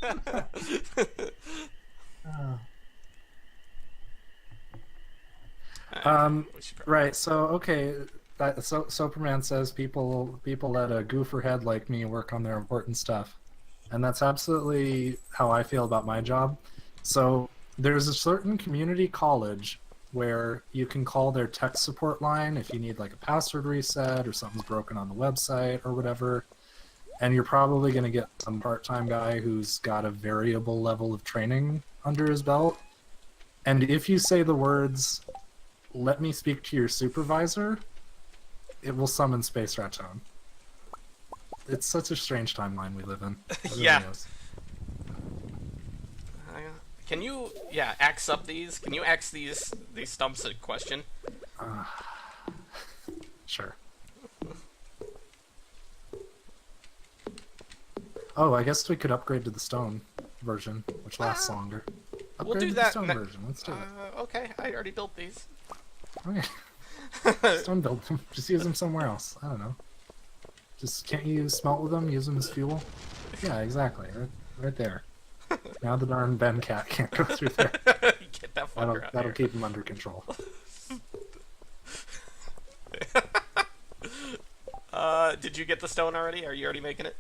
Uh, Okay, we should probably. right. So okay, Superman says people let a goofer head like me work on their important stuff, and that's absolutely how I feel about my job. So there's a certain community college where you can call their tech support line if you need like a password reset or something's broken on the website or whatever. And you're probably going to get some part-time guy who's got a variable level of training under his belt. And if you say the words, "Let me speak to your supervisor," it will summon Space Raton. It's such a strange timeline we live in. It really Yeah. is. Uh, can you, yeah, axe up these? Can you axe these stumps a question? Uh, sure. Oh, I guess we could upgrade to the stone version, which lasts Well, longer. we'll Upgrade do to the that. stone version. Let's do it. Okay, I already built these. Okay. Stone build them. Just use them somewhere else. I don't know. Just can't you smelt with them? Use them as fuel? Yeah, exactly. Right there. Now the darn Ben cat can't go through there. Get that That'll fucker out that'll here. keep him under control. Did you get the stone already? Are you already making it?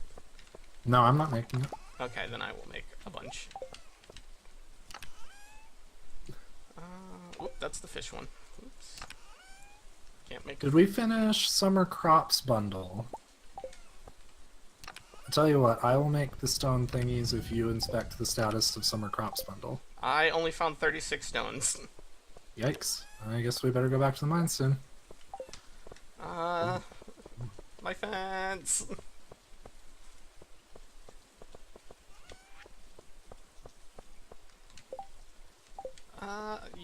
No, I'm not making it. Okay, then I will make a bunch. Whoop, that's the fish one. Oops. Can't make. Did we finish Summer Crops bundle? I'll tell you what, I will make the stone thingies if you inspect the status of Summer Crops bundle. I only found 36 stones. Yikes. I guess we better go back to the mine soon. My fence.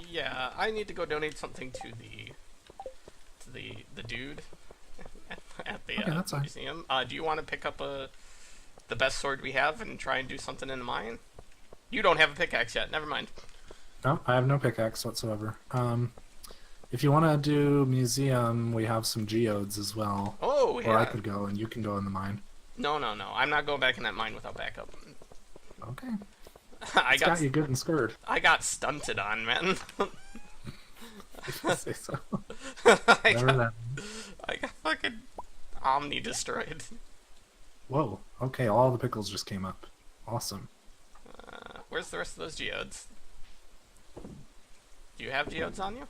Yeah, I need to go donate something to the dude at the Okay, that's fine. museum. Do you want to pick up the best sword we have and try and do something in the mine? You don't have a pickaxe yet. Never mind. No, I have no pickaxe whatsoever. If you want to do museum, we have some geodes as well. Oh Or I yeah. could go and you can go in the mine. No, no, no. I'm not going back in that mine without backup. Okay. I It's got you good and scared. I got stunted on, man. If you say so. I Never got that. I got fucking Omni destroyed. Whoa. Okay, all the pickles just came up. Awesome. Where's the rest of those geodes? Do you have geodes on you?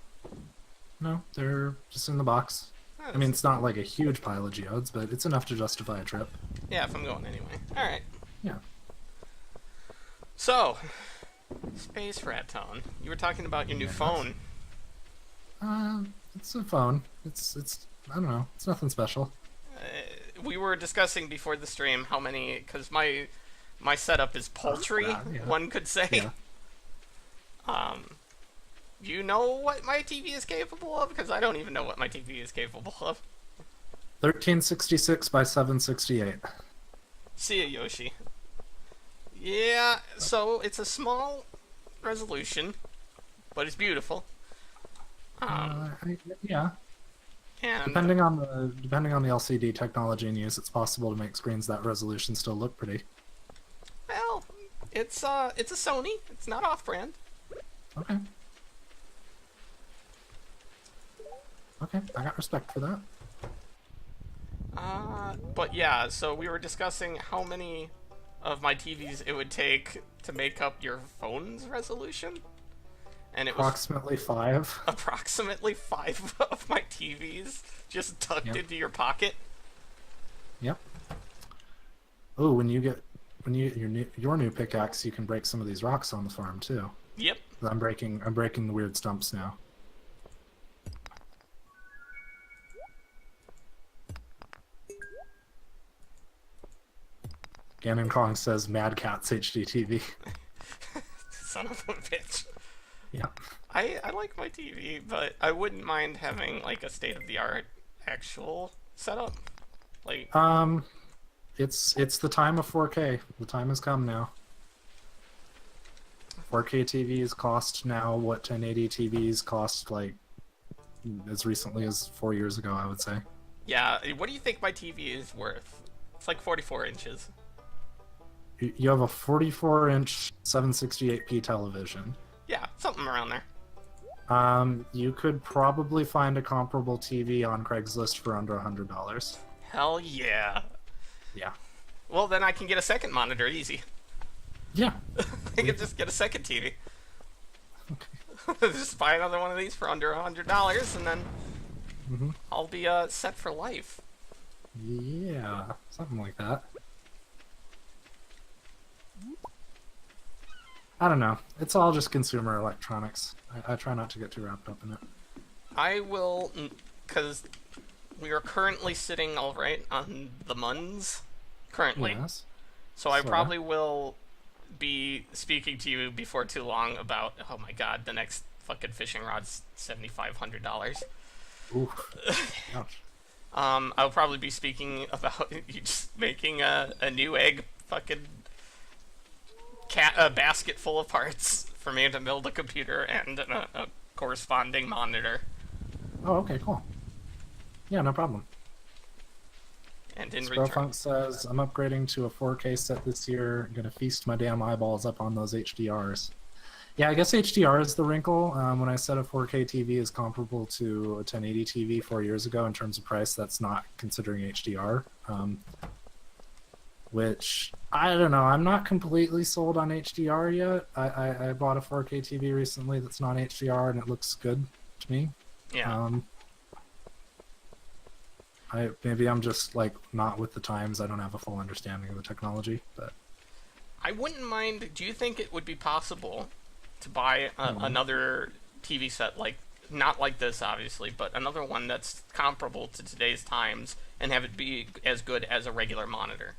No, they're just in the box. I mean, it's not like a huge pile of geodes, but it's enough to justify a trip. Yeah, if I'm going anyway. Alright. Yeah. So, Space Raton. You were talking about your new Yes. phone. It's a phone. It's I don't know. It's nothing special. We were discussing before the stream how many, because my setup is paltry, Yeah. one could say. Yeah. Do you know what my TV is capable of? Because I don't even know what my TV is capable of. 1366 by 768. See ya, Yoshi. Yeah, so it's a small resolution, but it's beautiful. Yeah. And Depending on the LCD technology in use, it's possible to make screens that resolution still look pretty. well, it's a Sony. It's not off-brand. Okay. Okay, I got respect for that. But yeah, so we were discussing how many of my TVs it would take to make up your phone's resolution, and it was Approximately 5. approximately 5 of my TVs just tucked Yep. into your pocket. Yep. Oh, when you get your new pickaxe, you can break some of these rocks on the farm too. Yep. I'm breaking the weird stumps now. Ganon Kong says Mad Catz HDTV. Son of a bitch. Yeah. I like my TV, but I wouldn't mind having like a state-of-the-art actual setup. Like, It's the time of 4K. The time has come now. 4K TVs cost now what 1080 TVs cost like as recently as 4 years ago, I would say. yeah, what do you think my TV is worth? It's like 44 inches. You have a 44-inch 768p television. Yeah, something around there. You could probably find a comparable TV on Craigslist for under $100. Hell yeah. Yeah. Well, then I can get a second monitor easy. Yeah. I can just get a second TV. Just buy another one of these for under $100, and then I'll be set for life. Yeah, something like that. I don't know. It's all just consumer electronics. I try not to get too wrapped up in it. I will, because we are currently sitting all right on the Muns. Currently. Yes. So I probably will be speaking to you before too long about, oh my god, the next fucking fishing rod's $7,500. Ooh. Ouch. I'll probably be speaking about you just making a new egg fucking basket full of parts for me to build a computer and a corresponding monitor. Oh, okay, cool. Yeah, no problem. And in return, Scarfunk says, I'm upgrading to a 4K set this year. I'm going to feast my damn eyeballs up on those HDRs. Yeah, I guess HDR is the wrinkle. When I said a 4K TV is comparable to a 1080 TV 4 years ago in terms of price, that's not considering HDR. Which, I don't know, I'm not completely sold on HDR yet. I bought a 4K TV recently that's not HDR and it looks good to me. yeah. Maybe I'm just like not with the times. I don't have a full understanding of the technology, but I wouldn't mind. Do you think it would be possible to buy another TV set, like not like this, obviously, but another one that's comparable to today's times and have it be as good as a regular monitor?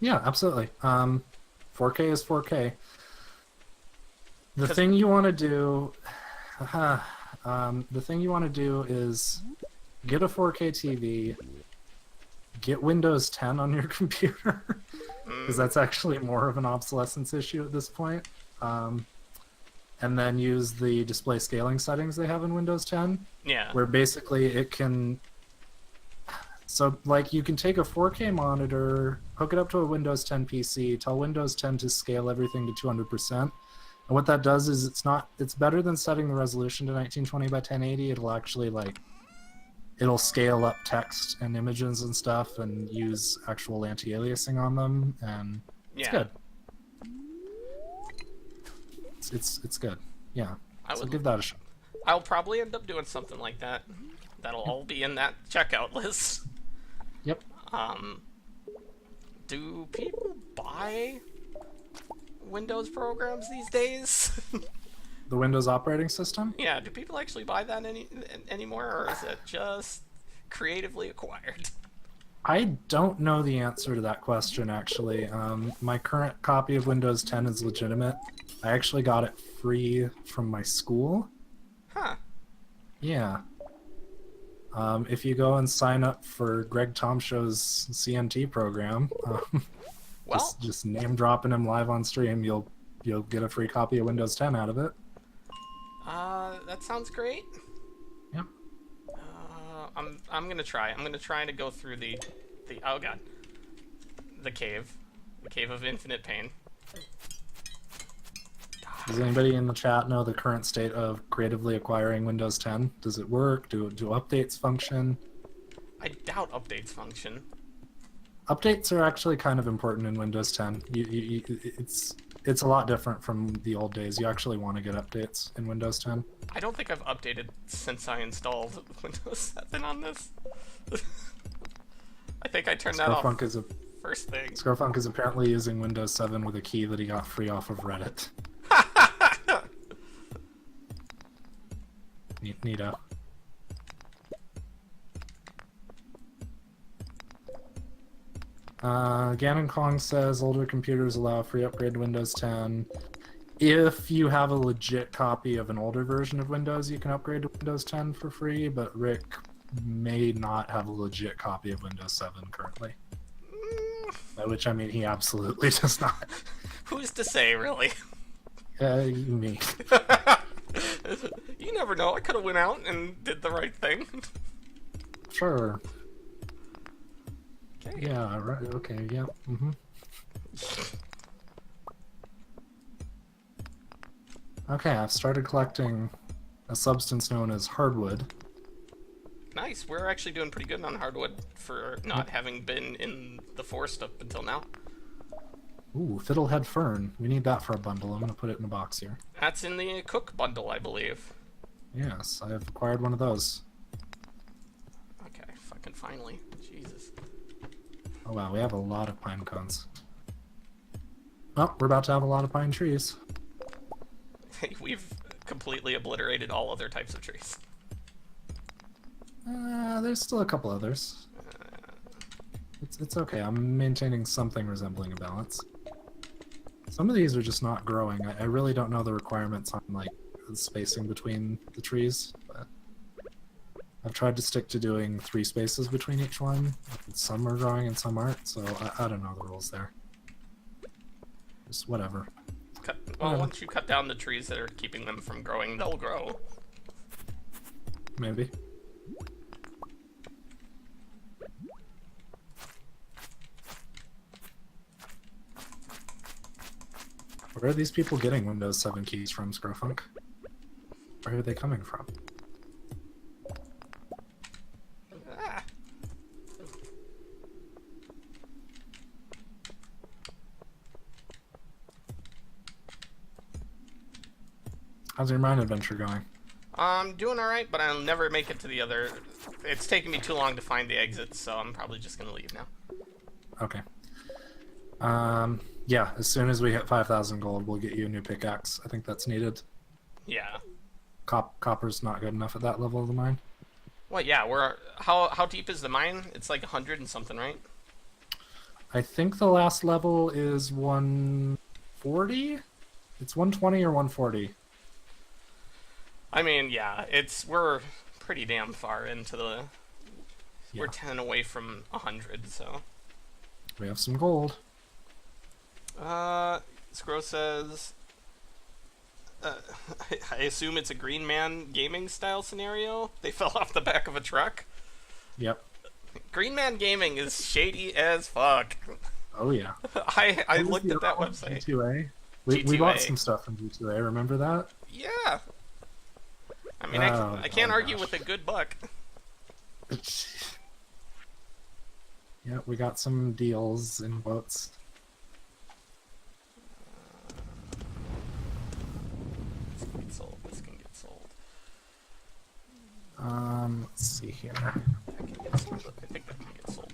yeah, absolutely. 4K is 4K. The thing you want to do, is get a 4K TV, get Windows 10 on your computer, because that's actually more of an obsolescence issue at this point. And then use the display scaling settings they have in Windows 10. Yeah. Where basically it can... So, like, you can take a 4K monitor, hook it up to a Windows 10 PC, tell Windows 10 to scale everything to 200%. And what that does is it's better than setting the resolution to 1920 by 1080. It'll actually, like, it'll scale up text and images and stuff and use actual anti-aliasing on them, and it's good. It's good. Yeah. So give that a shot. I'll probably end up doing something like that. That'll all be in that checkout list. Yep. Do people buy Windows programs these days? The Windows operating system? Yeah, do people actually buy that anymore, or is it just creatively acquired? I don't know the answer to that question, actually. My current copy of Windows 10 is legitimate. I actually got it free from my school. Huh. Yeah. If you go and sign up for Greg Tomshow's CNT program, Well, just name dropping him live on stream, you'll get a free copy of Windows 10 out of it. that sounds great. Yep. I'm gonna try. I'm gonna try to go through the oh god, the cave of infinite pain. Does anybody in the chat know the current state of creatively acquiring Windows 10? Does it work? Do updates function? I doubt updates function. Updates are actually kind of important in Windows 10. It's a lot different from the old days. You actually want to get updates in Windows 10. I don't think I've updated since I installed Windows 7 on this. I think I turned that off first thing. Scarfunk is apparently using Windows 7 with a key that he got free off of Reddit. Neato. Ganon Kong says older computers allow free upgrade to Windows 10. If you have a legit copy of an older version of Windows, you can upgrade to Windows 10 for free, but Rick may not have a legit copy of Windows 7 currently. By which I mean he absolutely does not. Who's to say, really? Me. You never know. I could have went out and did the right thing. Sure. Okay. Yeah, right. Okay, yeah. Okay, I've started collecting a substance known as hardwood. Nice. We're actually doing pretty good on hardwood for not having been in the forest up until now. Ooh, fiddlehead fern. We need that for a bundle. I'm going to put it in a box here. That's in the cook bundle, I believe. Yes, I have acquired one of those. Okay, fucking finally. Jesus. Oh wow, we have a lot of pine cones. Oh, we're about to have a lot of pine trees. We've completely obliterated all other types of trees. There's still a couple others. It's okay. I'm maintaining something resembling a balance. Some of these are just not growing. I really don't know the requirements on like the spacing between the trees, but I've tried to stick to doing 3 spaces between each one. Some are growing and some aren't, so I don't know the rules there. Just whatever. Well, once you cut down the trees that are keeping them from growing, they'll grow. Maybe. Where are these people getting Windows 7 keys from, Scrowfunk? Where are they coming from? Ah. How's your mine adventure going? I'm doing alright, but I'll never make it to the other... It's taking me too long to find the exits, so I'm probably just gonna leave now. Okay. Yeah, as soon as we hit 5,000 gold, we'll get you a new pickaxe. I think that's needed. Yeah. Copper's not good enough at that level of the mine. Well, yeah, we're... How deep is the mine? It's like 100 and something, right? I think the last level is 140? It's 120 or 140. I mean, yeah, we're pretty damn far into the... Yeah. We're 10 away from 100, so... We have some gold. Scroll says... I assume it's a Green Man Gaming style scenario? They fell off the back of a truck? Yep. Green Man Gaming is shady as fuck. Oh yeah. I looked at that website. G2A. We bought some stuff from G2A, remember that? Yeah. I mean, I can't argue with a good buck. Yeah, we got some deals in quotes. This can get sold. Let's see here. That can get sold. I think that can get sold.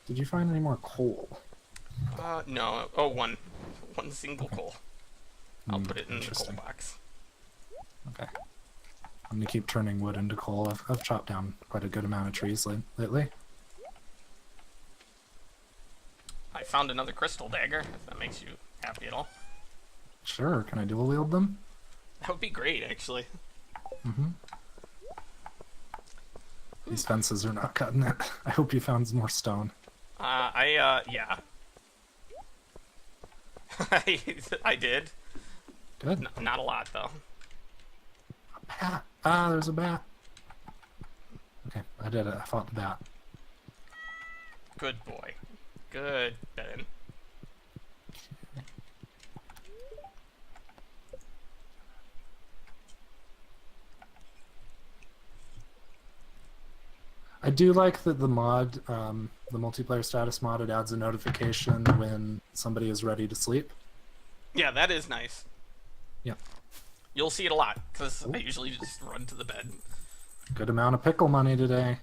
Did you find any more coal? No. Oh, one single coal. I'll put it in the coal Interesting. box. Okay. I'm gonna keep turning wood into coal. I've chopped down quite a good amount of trees lately. I found another crystal dagger, if that makes you happy at all. Sure, can I dual wield them? That would be great, actually. Mm-hmm. These fences are not cutting it. I hope you found some more stone. Yeah. I did. Good. Not a lot, though. A bat. Ah, there's a bat. Okay, I did it. I fought the bat. Good boy. Good, Ben. I do like that the mod, the multiplayer status mod, it adds a notification when somebody is ready to sleep. Yeah, that is nice. Yeah. You'll see it a lot, because I usually just run to the bed. Good amount of pickle money today.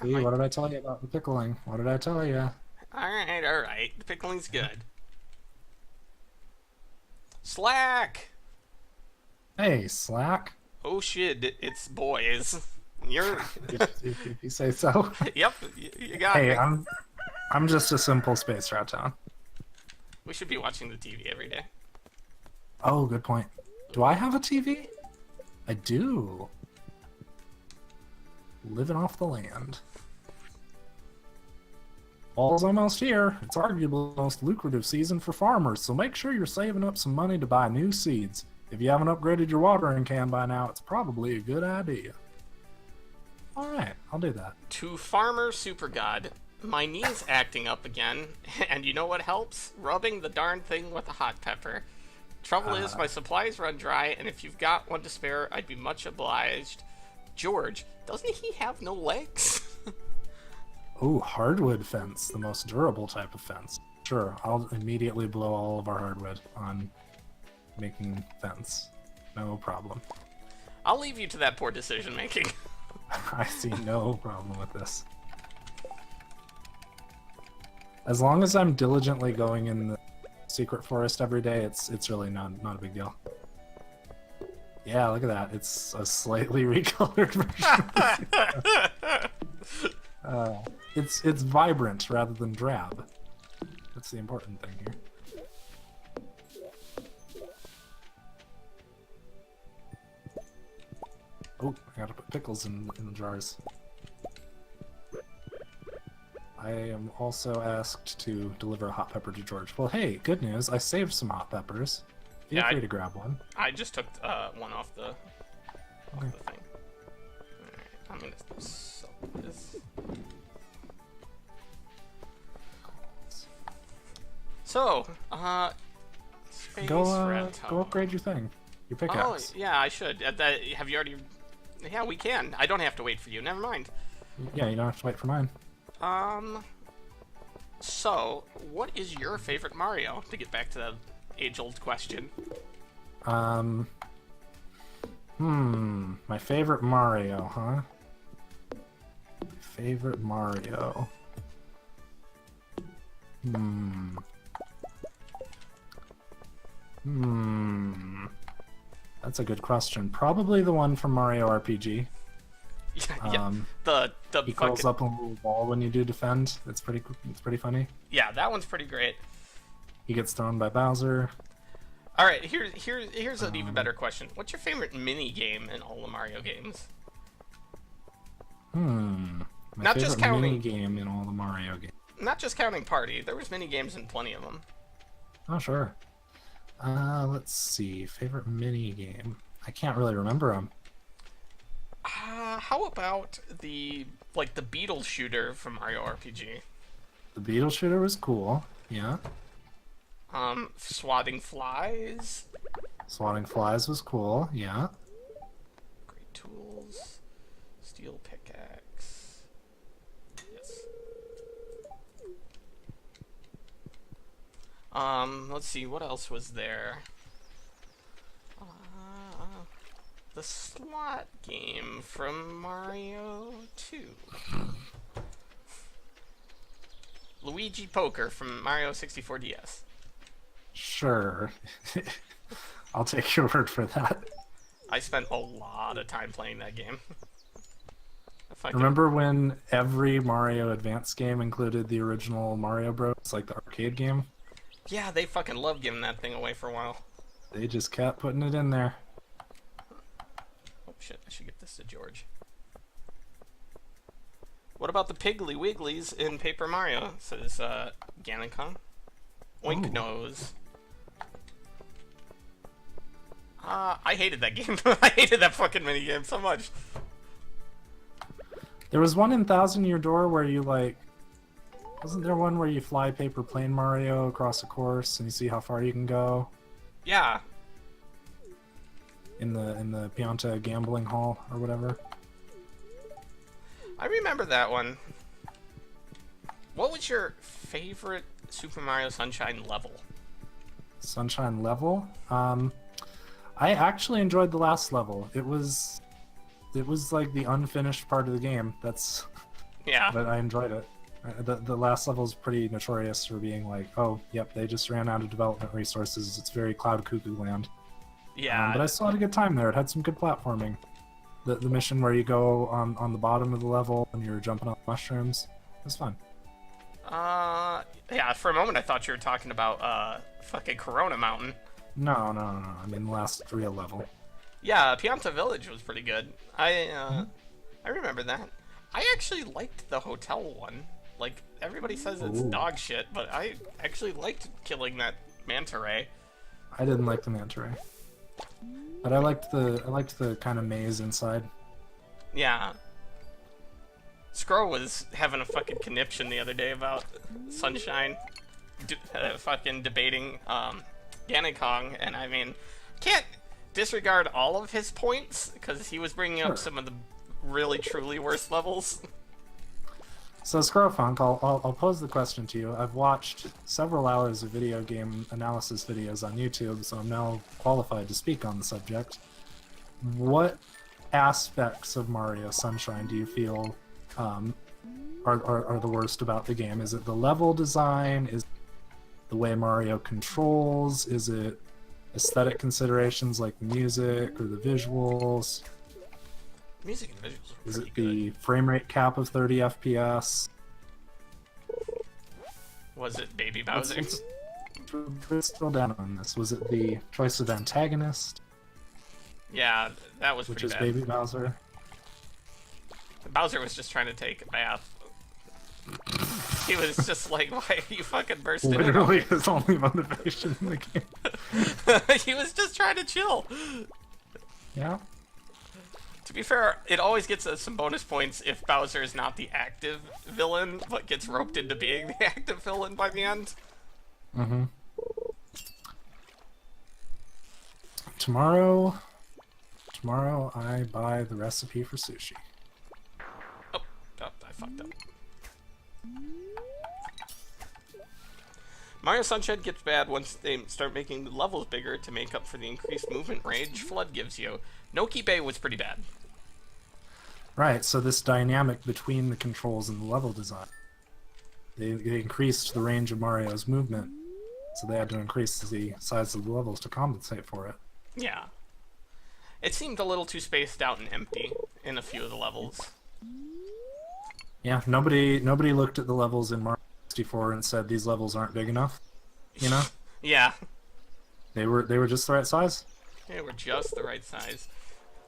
See, what did I tell you about the pickling? What did I tell you? Alright. The pickling's good. Slack! Hey, Slack. Oh shit, it's boys. You're... if you say so. Yep, you got Hey, me. I'm just a simple space Raton. We should be watching the TV every day. Oh, good point. Do I have a TV? I do. Living off the land. Fall's almost here. It's arguably the most lucrative season for farmers, so make sure you're saving up some money to buy new seeds. If you haven't upgraded your watering can by now, it's probably a good idea. Alright, I'll do that. To Farmer Super God, my knee's acting up again, and you know what helps? Rubbing the darn thing with a hot pepper. Trouble is, my supplies run dry, and if you've got one to spare, I'd be much obliged. George, doesn't he have no legs? Ooh, hardwood fence, the most durable type of fence. Sure, I'll immediately blow all of our hardwood on making fence. No problem. I'll leave you to that poor decision making. I see no problem with this. As long as I'm diligently going in the secret forest every day, it's really not a big deal. Yeah, look at that. It's a slightly recolored version. It's vibrant rather than drab. That's the important thing here. Oh, I gotta put pickles in the jars. I am also asked to deliver a hot pepper to George. Well, hey, good news. I saved some hot peppers. Feel free to grab one. I just took one off the thing. Alright, I'm gonna sell this. So, space Go Raton. upgrade your thing. Your Oh, pickaxe. yeah, I should. Have you already... Yeah, we can. I don't have to wait for you. Never mind. Yeah, you don't have to wait for mine. So, what is your favorite Mario? To get back to the age-old question. My favorite Mario, huh? Favorite Mario. That's a good question. Probably the one from Mario RPG. Yeah, the he curls up on a little ball when you do defend. It's pretty funny. Yeah, that one's pretty great. He gets thrown by Bowser. All right, here's an even better question. What's your favorite mini game in all the Mario games? My Not just favorite counting mini game in all the Mario games. Not just counting Party. There was mini games in plenty of them. Oh sure. Let's see. Favorite mini game. I can't really remember them. How about the beetle shooter from Mario RPG? The beetle shooter was cool. Yeah. Swatting flies. Swatting flies was cool. Yeah. Great tools. Steel pickaxe. Yes. Let's see, what else was there? The slot game from Mario 2. Luigi Poker from Mario 64 DS. Sure. I'll take your word for that. I spent a lot of time playing that game. Remember when every Mario Advance game included the original Mario Bros, like the arcade game? Yeah, they fucking loved giving that thing away for a while. They just kept putting it in there. Oh shit, I should get this to George. What about the Piggly Wigglies in Paper Mario? Says Ganicon. Oink Ooh. Nose. I hated that game. I hated that fucking minigame so much. There was one in Thousand Year Door where you wasn't there one where you fly paper plane Mario across a course and you see how far you can go? Yeah. In the Pianta gambling hall or whatever. I remember that one. What was your favorite Super Mario Sunshine level? Sunshine level? I actually enjoyed the last level. It was like the unfinished part of the game. Yeah. But I enjoyed it. The last level is pretty notorious for being like, oh, yep, they just ran out of development resources. It's very Cloud Cuckoo Land. Yeah. But I still had a good time there. It had some good platforming. The mission where you go on the bottom of the level and you're jumping on mushrooms. It was fun. Yeah, for a moment I thought you were talking about fucking Corona Mountain. No. I mean the last real level. Yeah, Pianta Village was pretty good. I remember that. I actually liked the hotel one. Like, everybody says it's dog shit, but I actually liked killing that manta ray. I didn't like the manta ray. But I liked the kind of maze inside. Yeah. Scroll was having a fucking conniption the other day about Sunshine fucking debating Ganon Kong, and I mean, can't disregard all of his points because he was bringing up some of the really truly worst levels. So, Scrowfunk, I'll pose the question to you. I've watched several hours of video game analysis videos on YouTube, so I'm now qualified to speak on the subject. What aspects of Mario Sunshine do you feel are the worst about the game? Is it the level design? Is it the way Mario controls? Is it aesthetic considerations like the music or the visuals? Music and visuals are Is pretty it good. the frame rate cap of 30 FPS? Was it Baby Bowser? Let's drill down on this. Was it the choice of antagonist, Yeah, that was which pretty is bad. Baby Bowser? Bowser was just trying to take a bath. He was just like, why are you fucking bursting? Literally his only motivation in the game. He was just trying to chill. Yeah. To be fair, it always gets us some bonus points if Bowser is not the active villain, but gets roped into being the active villain by the end. Mm-hmm. Tomorrow I buy the recipe for sushi. Oh, I fucked up. Mario Sunshine gets bad once they start making the levels bigger to make up for the increased movement range Flood gives you. Noki Bay was pretty bad. Right, so this dynamic between the controls and the level design. They increased the range of Mario's movement, so they had to increase the size of the levels to compensate for it. Yeah. It seemed a little too spaced out and empty in a few of the levels. Yeah, nobody looked at the levels in Mario 64 and said these levels aren't big enough. You know? Yeah. They were just the right size. They were just the right size.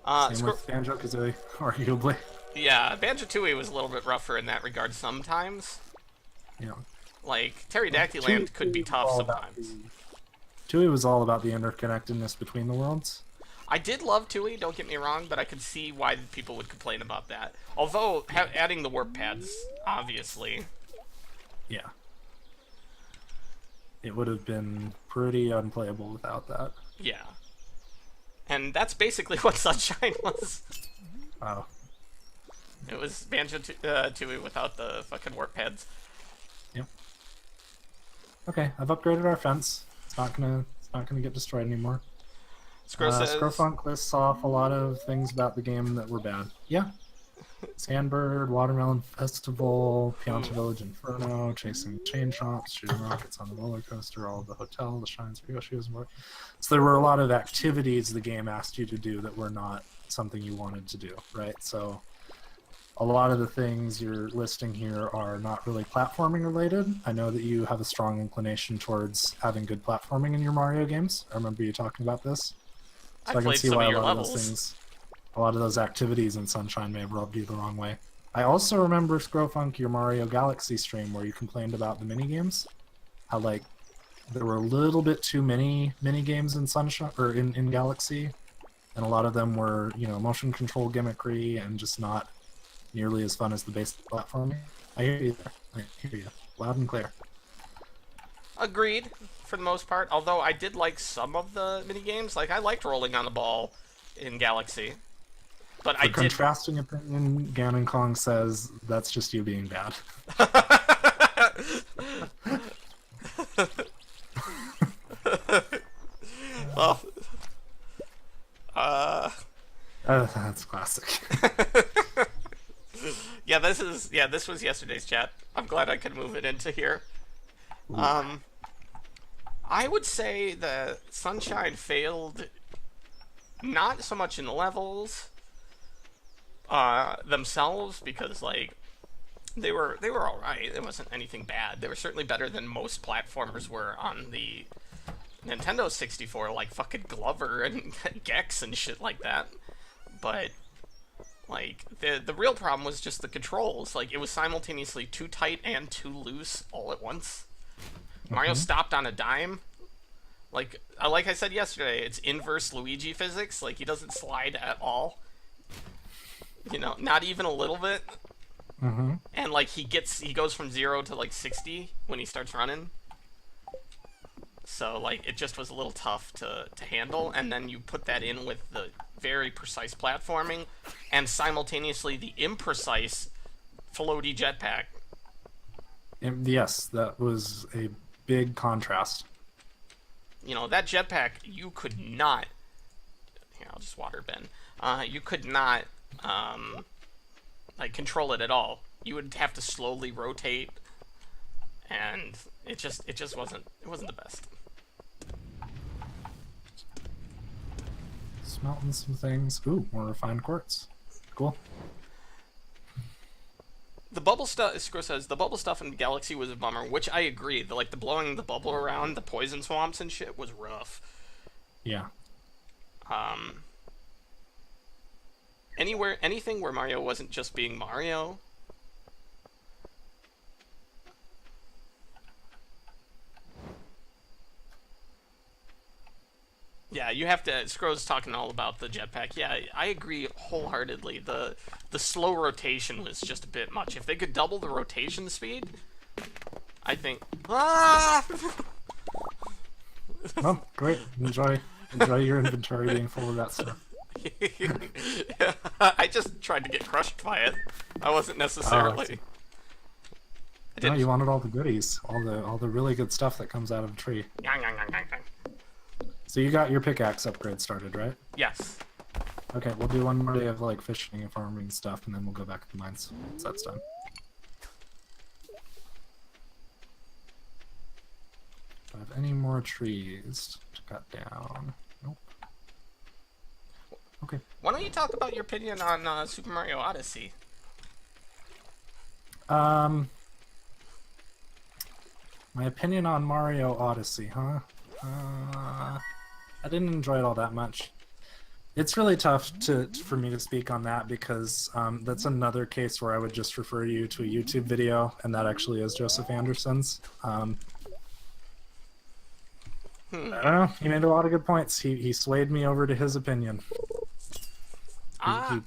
Same with Banjo-Kazooie, arguably. Yeah, Banjo-Tooie was a little bit rougher in that regard sometimes. Yeah. Like, Pterodactyl Land could be tough sometimes. Tooie was all about the interconnectedness between the worlds. I did love Tooie, don't get me wrong, but I could see why people would complain about that. Although, adding the warp pads, obviously. Yeah. It would have been pretty unplayable without that. Yeah. And that's basically what Sunshine was. Oh. It was Banjo-Tooie without the fucking warp pads. Yep. Okay, I've upgraded our fence. It's not gonna get destroyed anymore. Scrowfunk lists off a lot of things about the game that were bad. Yeah. Sandbird, Watermelon Festival, Pianta Village Inferno, Chasing Chain Chomps, Shooting Rockets on the Roller Coaster, All of the Hotel, The Shrines of Yoshi was more. So there were a lot of activities the game asked you to do that were not something you wanted to do, right? So a lot of the things you're listing here are not really platforming related. I know that you have a strong inclination towards having good platforming in your Mario games. I remember you talking about this. So I can see why a lot of those things, a lot of those activities in Sunshine may have rubbed you the wrong way. I also remember, Scrowfunk, your Mario Galaxy stream where you complained about the minigames. How, like, there were a little bit too many minigames in Sunshine, or in Galaxy. And a lot of them were, you know, motion control gimmickry and just not nearly as fun as the basic platforming. I hear you there. I hear you. Loud and clear. Agreed, for the most part. Although I did like some of the minigames. Like, I liked rolling on the ball in Galaxy. But I did... contrasting opinion, Ganon Kong says that's just you being bad. Well... that's classic. Yeah, this was yesterday's chat. I'm glad I could move it into here. I would say that Sunshine failed not so much in the levels themselves, because like they were all right. It wasn't anything bad. They were certainly better than most platformers were on the Nintendo 64, like fucking Glover and Gex and shit like that. But like the real problem was just the controls. Like, it was simultaneously too tight and too loose all at once. Mario stopped on a dime. Like I said yesterday, it's inverse Luigi physics. Like, he doesn't slide at all. You know, not even a little bit. Mm-hmm. and like he goes from 0 to like 60 when he starts running. So like it just was a little tough to handle, and then you put that in with the very precise platforming, and simultaneously the imprecise floaty jetpack. Yes, that was a big contrast. You know, that jetpack, you could not. Here, I'll just water Ben. You could not like control it at all. You would have to slowly rotate, and it just wasn't the best. Smelting some things. Ooh, more refined quartz. Cool. The bubble stuff, Scro says, the bubble stuff in Galaxy was a bummer, which I agree. The blowing the bubble around the poison swamps and shit was rough. Yeah. Anything where Mario wasn't just being Mario. Yeah, you have to. Scro's talking all about the jetpack. Yeah, I agree wholeheartedly. The slow rotation was just a bit much. If they could double the rotation speed, I think. Ah! Well, great. Enjoy your inventory being full of that stuff. I just tried to get crushed by it. I wasn't necessarily. No, you wanted all the goodies, all the really good stuff that comes out of a tree. So you got your pickaxe upgrade started, right? Yes. Okay, we'll do one more day of like fishing and farming stuff, and then we'll go back to the mines once that's done. Do I have any more trees to cut down? Nope. Okay. Why don't you talk about your opinion on Super Mario Odyssey? My opinion on Mario Odyssey, huh? I didn't enjoy it all that much. It's really tough for me to speak on that because that's another case where I would just refer you to a YouTube video, and that actually is Joseph Anderson's. I don't know. He made a lot of good points. He swayed me over to his opinion. He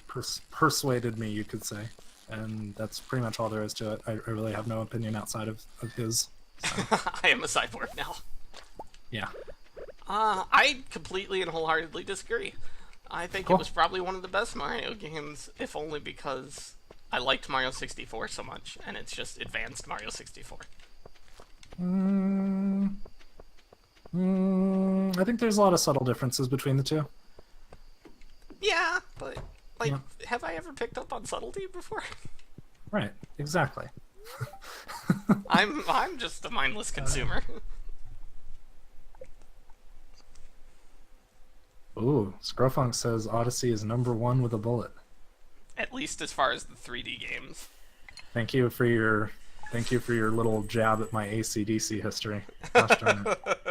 persuaded me, you could say. And that's pretty much all there is to it. I really have no opinion outside of his. So. I am a cyborg now. Yeah. I completely and wholeheartedly disagree. I think Cool. it was probably one of the best Mario games, if only because I liked Mario 64 so much, and it's just advanced Mario 64. I think there's a lot of subtle differences between the two. Yeah, but like, Yeah. have I ever picked up on subtlety before? Right, exactly. I'm just a mindless consumer. Ooh, Scrofunk says Odyssey is #1 with a bullet. At least as far as the 3D games. Thank you for your little jab at my AC/DC history. Gosh darn it.